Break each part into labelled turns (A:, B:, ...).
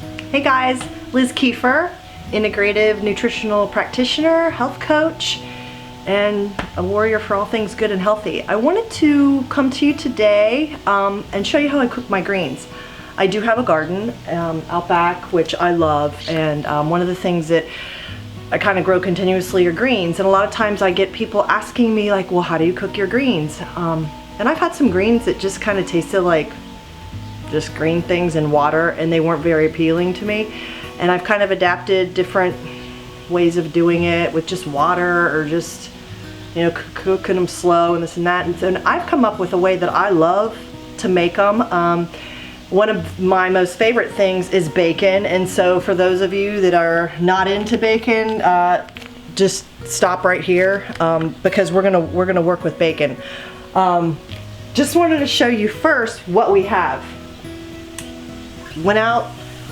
A: Hey guys, Liz Kieffer, Integrative Nutritional Practitioner, health coach, and a warrior for all things good and healthy. I wanted to come to you today and show you how I cook my greens. I do have a garden out back, which I love, and one of the things that I kind of grow continuously are greens, and a lot of times I get people asking me like, well, how do you cook your greens? And I've had some greens that just kind of tasted like just green things in water, and they weren't very appealing to me, and I've kind of adapted different ways of doing it with just water or just, you know, cooking them slow and this and that, and then I've come up with a way that I love to make them. One of my most favorite things is bacon, and so for those of you that are not into bacon, just stop right here because we're gonna work with bacon. Just wanted to show you first what we have. Went out,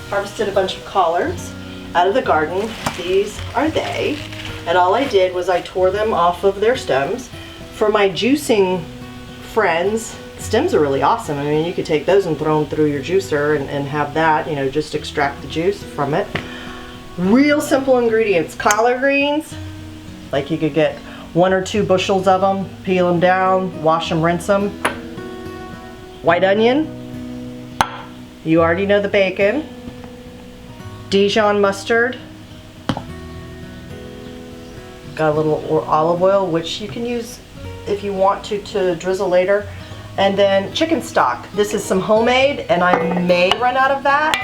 A: harvested a bunch of collards out of the garden. These are they, and all I did was I tore them off of their stems. For my juicing friends, stems are really awesome. I mean, you could take those and throw them through your juicer and have that, you know, just extract the juice from it. Real simple ingredients. Collard greens, like you could get 1 or 2 bushels of them, peel them down, wash them, rinse them. White onion, you already know the bacon. Dijon mustard, got a little olive oil, which you can use if you want to drizzle later. And then chicken stock. This is some homemade, and I may run out of that,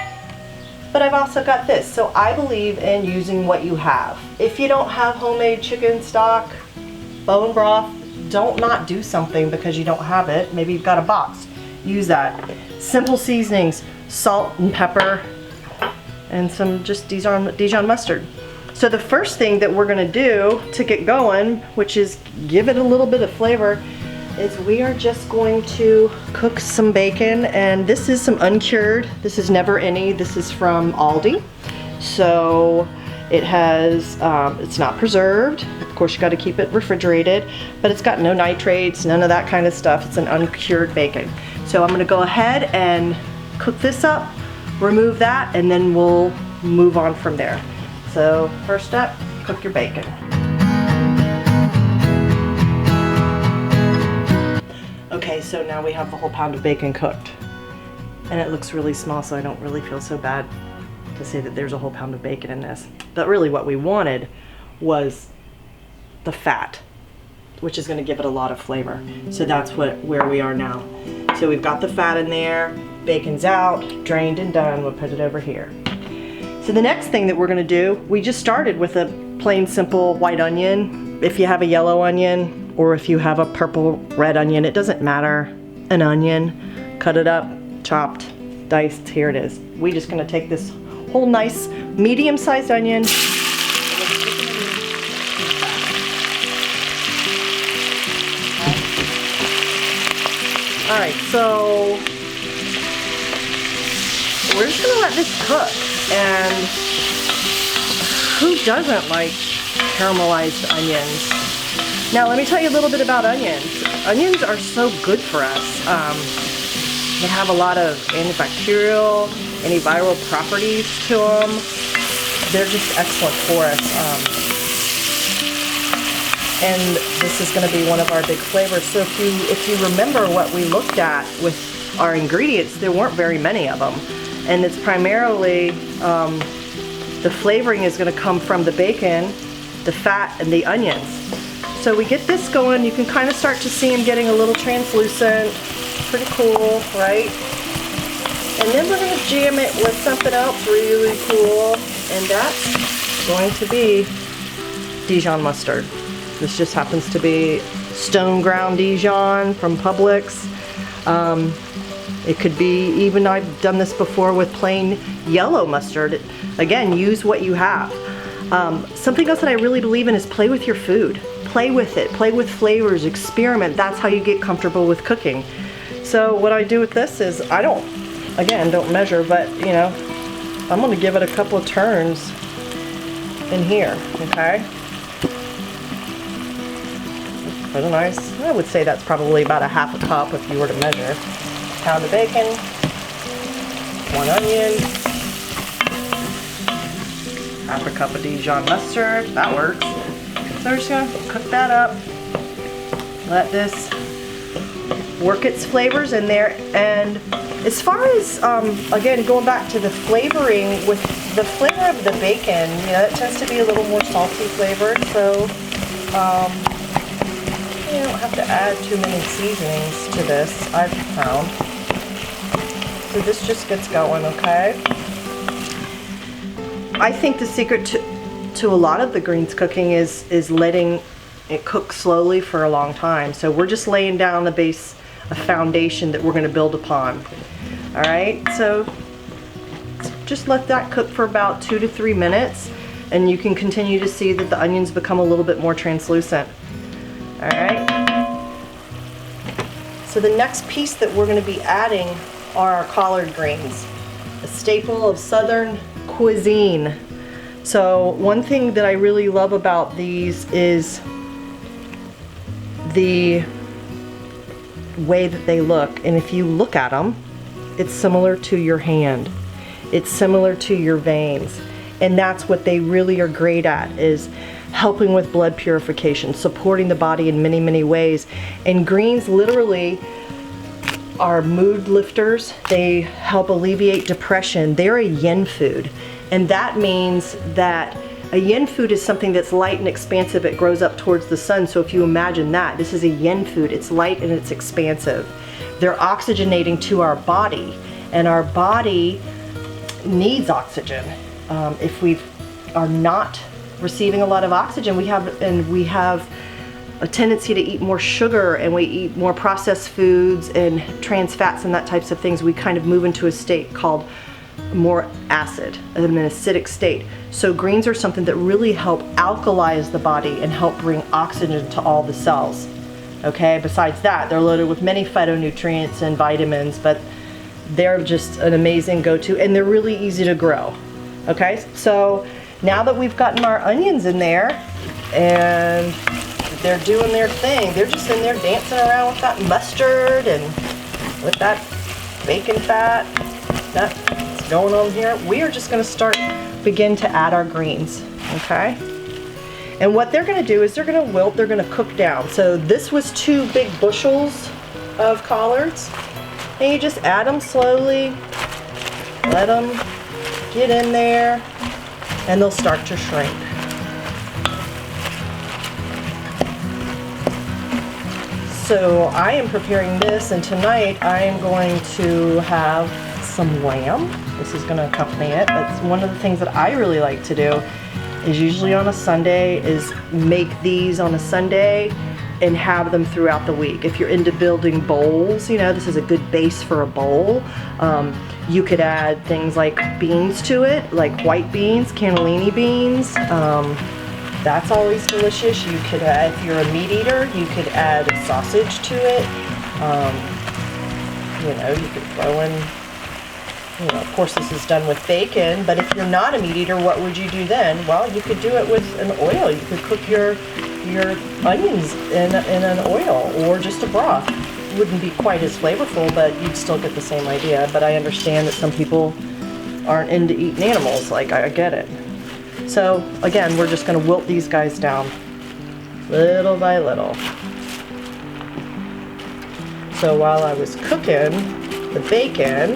A: but I've also got this. So I believe in using what you have. If you don't have homemade chicken stock, bone broth, don't not do something because you don't have it. Maybe you've got a box. Use that. Simple seasonings, salt and pepper, and some just Dijon mustard. So the first thing that we're gonna do to get going, which is give it a little bit of flavor, is we are just going to cook some bacon, and this is some uncured. This is Never Any. This is from Aldi. So it has, it's not preserved. Of course, you got to keep it refrigerated, but it's got no nitrates, none of that kind of stuff. It's an uncured bacon. So I'm gonna go ahead and cook this up, remove that, and then we'll move on from there. So first step, cook your bacon. Okay, so now we have the whole pound of bacon cooked, and it looks really small, so I don't really feel so bad to say that there's a whole pound of bacon in this. But really what we wanted was the fat, which is going to give it a lot of flavor. So that's where we are now. So we've got the fat in there, bacon's out, drained and done. We'll put it over here. So the next thing that we're going to do, we just started with a plain simple white onion. If you have a yellow onion, or if you have a purple red onion, it doesn't matter. An onion, cut it up, chopped, diced, here it is. We're just gonna take this whole nice medium-sized onion. All right, so we're just gonna let this cook, and who doesn't like caramelized onions? Now let me tell you a little bit about onions. Onions are so good for us. They have a lot of antibacterial, antiviral properties to them. They're just excellent for us. And this is going to be one of our big flavors. So if you remember what we looked at with our ingredients, there weren't very many of them. And it's primarily, the flavoring is going to come from the bacon, the fat, and the onions. So we get this going, you can kind of start to see them getting a little translucent. Pretty cool, right? And then we're going to jam it with something else really cool, and that's going to be Dijon mustard. This just happens to be stone ground Dijon from Publix. It could be even, I've done this before with plain yellow mustard. Again, use what you have. Something else that I really believe in is play with your food. Play with it, play with flavors, experiment. That's how you get comfortable with cooking. So what I do with this is, I don't measure, but you know, I'm gonna give it a couple of turns in here, okay? Pretty nice. I would say that's probably about a half a cup if you were to measure. Pound of bacon, 1 onion, cup of Dijon mustard. That works. So we're just gonna cook that up. Let this work its flavors in there. And as far as, again, going back to the flavoring, with the flavor of the bacon, you know, it tends to be a little more salty flavored, so you don't have to add too many seasonings to this, I've found. So this just gets going, okay? I think the secret to a lot of the greens cooking is letting it cook slowly for a long time. So we're just laying down the base, a foundation that we're going to build upon. All right, so just let that cook for about 2 to 3 minutes, and you can continue to see that the onions become a little bit more translucent. All right. So the next piece that we're going to be adding are our collard greens, a staple of Southern cuisine. So one thing that I really love about these is the way that they look. And if you look at them, it's similar to your hand. It's similar to your veins. And that's what they really are great at, is helping with blood purification, supporting the body in many, many ways. And greens literally are mood lifters. They help alleviate depression. They're a yin food. And that means that a yin food is something that's light and expansive. It grows up towards the sun. So if you imagine that, this is a yin food. It's light and it's expansive. They're oxygenating to our body, and our body needs oxygen. If we are not receiving a lot of oxygen, we have a tendency to eat more sugar, and we eat more processed foods and trans fats and that types of things. We kind of move into a state called more acid, an acidic state. So greens are something that really help alkalize the body and help bring oxygen to all the cells. Okay, besides that, they're loaded with many phytonutrients and vitamins, but they're just an amazing go-to, and they're really easy to grow. Okay, so now that we've gotten our onions in there and they're doing their thing, they're just in there dancing around with that mustard and with that bacon fat that's going on here, we are just going to begin to add our greens. Okay, and what they're going to do is they're going to wilt, they're going to cook down. So this was 2 big bushels of collards, and you just add them slowly, let them get in there, and they'll start to shrink. So I am preparing this, and tonight I am going to have some lamb. This is going to accompany it. That's one of the things that I really like to do, is usually on a Sunday, is make these on a Sunday and have them throughout the week. If you're into building bowls, you know, this is a good base for a bowl. You could add things like beans to it, like white beans, cannellini beans. That's always delicious. You could add, if you're a meat eater, you could add sausage to it. You know, you could throw in, you know, of course this is done with bacon, but if you're not a meat eater, what would you do then? Well, you could do it with an oil. You could cook your onions in an oil, or just a broth. Wouldn't be quite as flavorful, but you'd still get the same idea. But I understand that some people aren't into eating animals. Like, I get it. So again, we're just going to wilt these guys down little by little. So while I was cooking the bacon,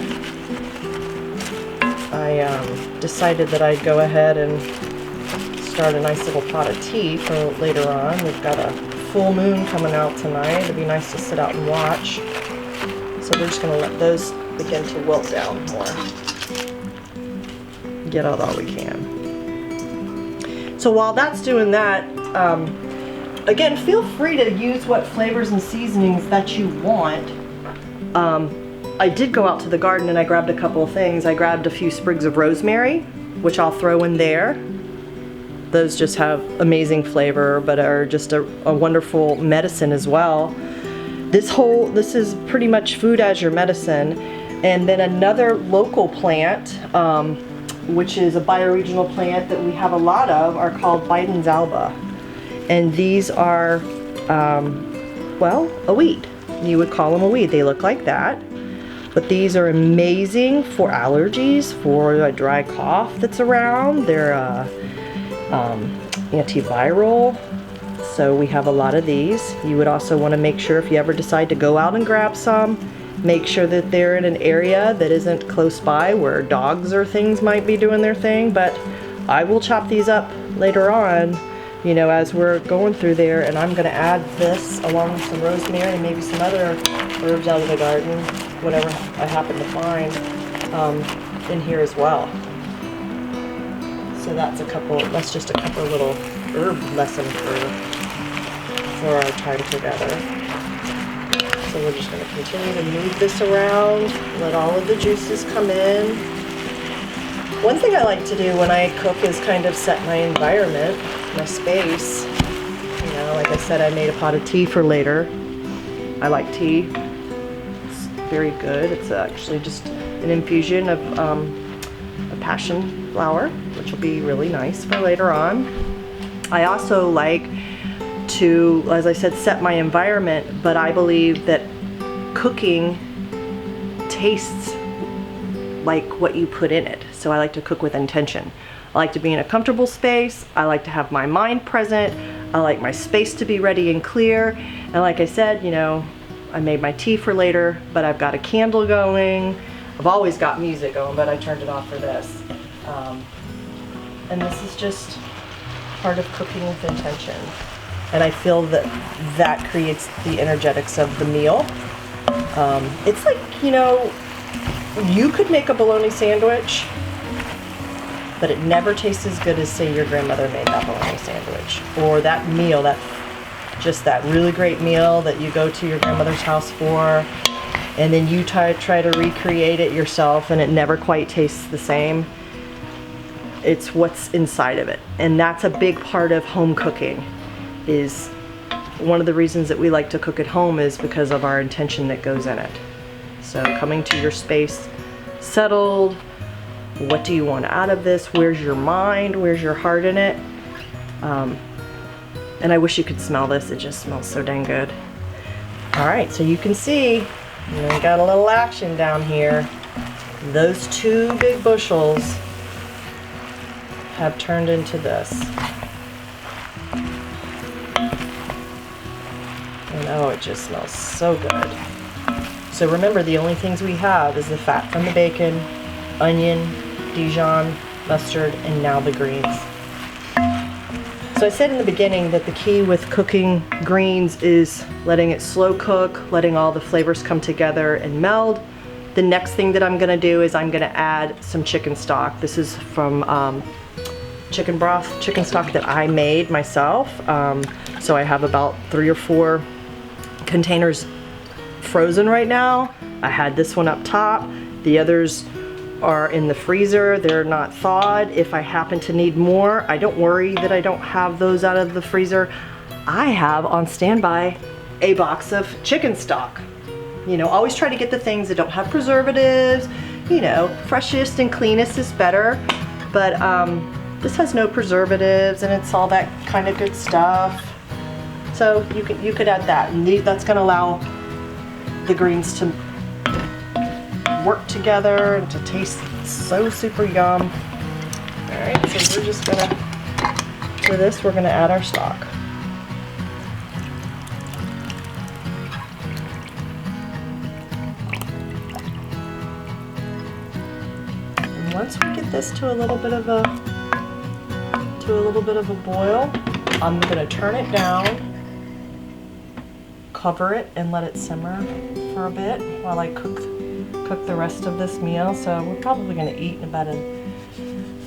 A: I decided that I'd go ahead and start a nice little pot of tea for later on. We've got a full moon coming out tonight. It'd be nice to sit out and watch. So we're just going to let those begin to wilt down more. Get out all we can. So while that's doing that, again, feel free to use what flavors and seasonings that you want. I did go out to the garden and I grabbed a couple of things. I grabbed a few sprigs of rosemary, which I'll throw in there. Those just have amazing flavor, but are just a wonderful medicine as well. This is pretty much food as your medicine. And then another local plant, which is a bioregional plant that we have a lot of, are called Biden's alba. And these are, well, a weed. You would call them a weed. They look like that. But these are amazing for allergies, for a dry cough that's around. They're antiviral. So we have a lot of these. You would also want to make sure if you ever decide to go out and grab some, make sure that they're in an area that isn't close by where dogs or things might be doing their thing. But I will chop these up later on, you know, as we're going through there, and I'm gonna add this along with some rosemary and maybe some other herbs out of the garden, whatever I happen to find, in here as well. So that's just a couple little herb lessons for our time together. So we're just gonna continue to move this around, let all of the juices come in. One thing I like to do when I cook is kind of set my environment, my space. You know, like I said, I made a pot of tea for later. I like tea. It's very good. It's actually just an infusion of a passion flower, which will be really nice for later on. I also like to, as I said, set my environment, but I believe that cooking tastes like what you put in it. So I like to cook with intention. I like to be in a comfortable space. I like to have my mind present. I like my space to be ready and clear. And like I said, you know, I made my tea for later, but I've got a candle going. I've always got music going, but I turned it off for this. And this is just part of cooking with intention. And I feel that that creates the energetics of the meal. It's like, you know, you could make a bologna sandwich, but it never tastes as good as, say, your grandmother made that bologna sandwich. Or that meal, that really great meal that you go to your grandmother's house for, and then you try to recreate it yourself, and it never quite tastes the same. It's what's inside of it. And that's a big part of home cooking. Is one of the reasons that we like to cook at home is because of our intention that goes in it. So coming to your space settled, what do you want out of this? Where's your mind? Where's your heart in it? And I wish you could smell this. It just smells so dang good. All right, so you can see, you know, we got a little action down here. Those 2 big bushels have turned into this. And oh, it just smells so good. So remember, the only things we have is the fat from the bacon, onion, Dijon, mustard, and now the greens. So I said in the beginning that the key with cooking greens is letting it slow cook, letting all the flavors come together and meld. The next thing that I'm gonna do is I'm gonna add some chicken stock. This is from chicken broth, chicken stock that I made myself. So I have about 3 or 4 containers frozen right now. I had this one up top. The others are in the freezer. They're not thawed. If I happen to need more, I don't worry that I don't have those out of the freezer. I have on standby a box of chicken stock. You know, always try to get the things that don't have preservatives. You know, freshest and cleanest is better. But this has no preservatives, and it's all that kind of good stuff. So you could add that, and that's going to allow the greens to work together and to taste so super yum. All right, so we're just gonna, for this, we're gonna add our stock. And once we get this to a little bit of a boil, I'm gonna turn it down, cover it, and let it simmer for a bit while I cook the rest of this meal. So we're probably going to eat in about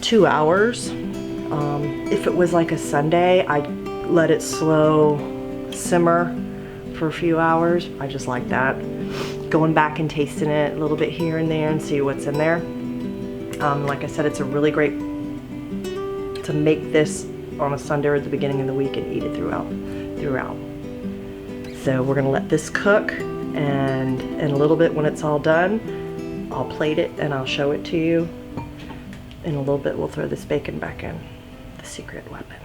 A: 2 hours. If it was like a Sunday, I'd let it slow simmer for a few hours. I just like that. Going back and tasting it a little bit here and there and see what's in there. Like I said, it's a really great to make this on a Sunday or at the beginning of the week and eat it throughout. So we're gonna let this cook, and in a little bit when it's all done, I'll plate it and I'll show it to you. In a little bit we'll throw this bacon back in, the secret weapon.